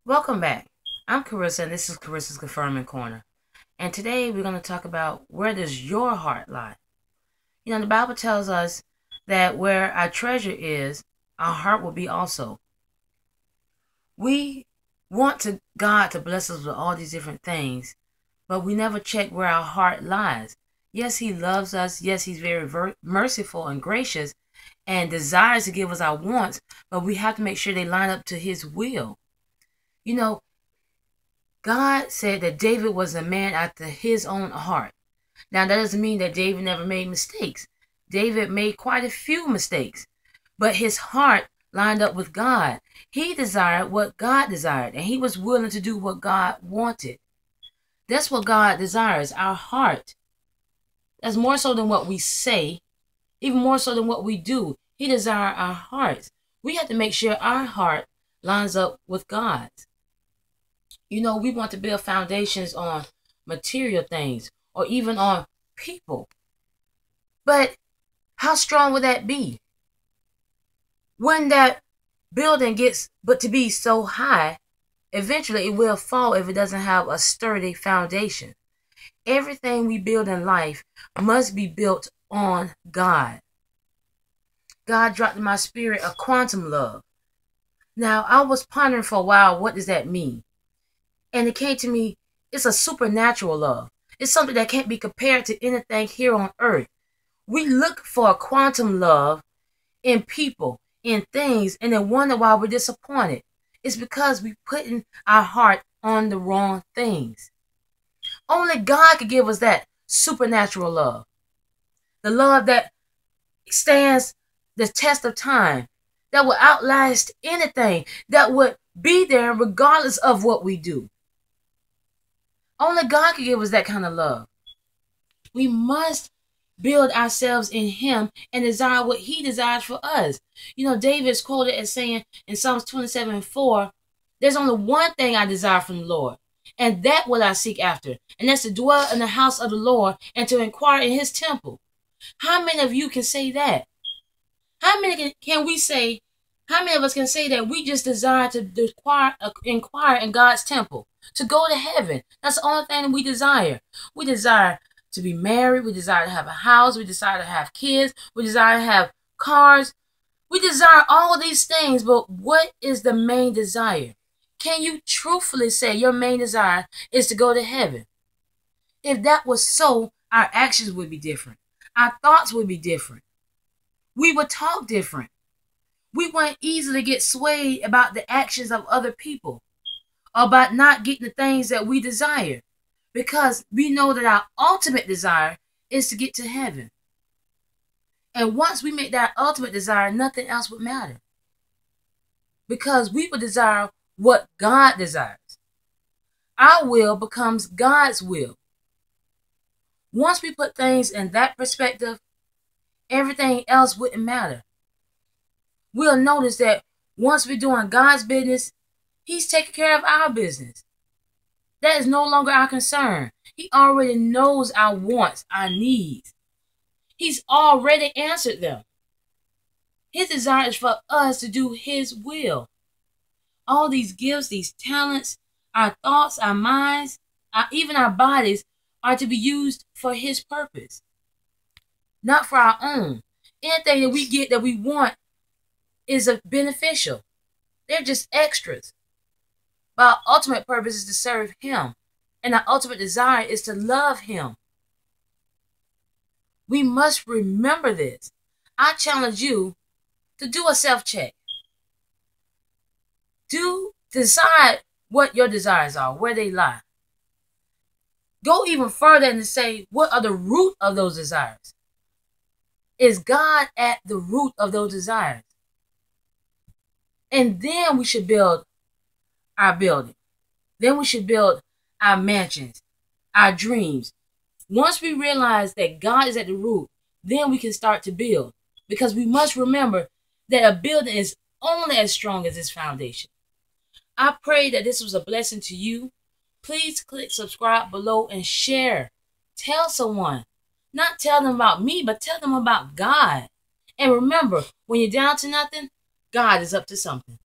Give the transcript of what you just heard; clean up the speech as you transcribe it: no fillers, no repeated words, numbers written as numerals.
Welcome back. I'm Carissa, and this is Carissa's Confirming Corner. And today we're going to talk about, where does your heart lie? You know, the Bible tells us that where our treasure is, our heart will be also. We want God to bless us with all these different things, but we never check where our heart lies. Yes, He loves us. Yes, He's very merciful and gracious and desires to give us our wants, but we have to make sure they line up to His will. You know, God said that David was a man after his own heart. Now, that doesn't mean that David never made mistakes. David made quite a few mistakes, but his heart lined up with God. He desired what God desired, and he was willing to do what God wanted. That's what God desires, our heart. That's more so than what we say, even more so than what we do. He desires our hearts. We have to make sure our heart lines up with God's. You know, we want to build foundations on material things or even on people. But how strong would that be? When that building gets but to be so high, eventually it will fall if it doesn't have a sturdy foundation. Everything we build in life must be built on God. God dropped in my spirit a quantum love. Now, I was pondering for a while, what does that mean? And it came to me, it's a supernatural love. It's something that can't be compared to anything here on earth. We look for a quantum love in people, in things, and then wonder why we're disappointed. It's because we putting our heart on the wrong things. Only God could give us that supernatural love. The love that stands the test of time, that will outlast anything, that would be there regardless of what we do. Only God can give us that kind of love. We must build ourselves in Him and desire what He desires for us. You know, David is quoted as saying in Psalms 27:4, there's only one thing I desire from the Lord, and that will I seek after, and that's to dwell in the house of the Lord and to inquire in His temple. How many of you can say that? How many can we say? How many of us can say that we just desire to inquire in God's temple, to go to heaven? That's the only thing we desire. We desire to be married. We desire to have a house. We desire to have kids. We desire to have cars. We desire all these things, but what is the main desire? Can you truthfully say your main desire is to go to heaven? If that was so, our actions would be different. Our thoughts would be different. We would talk different. We won't easily get swayed about the actions of other people, or about not getting the things that we desire, because we know that our ultimate desire is to get to heaven. And once we make that ultimate desire, nothing else would matter, because we would desire what God desires. Our will becomes God's will. Once we put things in that perspective, everything else wouldn't matter. We'll notice that once we're doing God's business, He's taking care of our business. That is no longer our concern. He already knows our wants, our needs. He's already answered them. His desire is for us to do His will. All these gifts, these talents, our thoughts, our minds, even our bodies are to be used for His purpose, not for our own. Anything that we get that we want is beneficial. They're just extras. But our ultimate purpose is to serve Him, and our ultimate desire is to love Him. We must remember this. I challenge you to do a self-check. Decide what your desires are, where they lie. Go even further and say, what are the root of those desires? Is God at the root of those desires? And then we should build our building. Then we should build our mansions, our dreams. Once we realize that God is at the root, then we can start to build. Because we must remember that a building is only as strong as its foundation. I pray that this was a blessing to you. Please click subscribe below and share. Tell someone. Not tell them about me, but tell them about God. And remember, when you're down to nothing, God is up to something.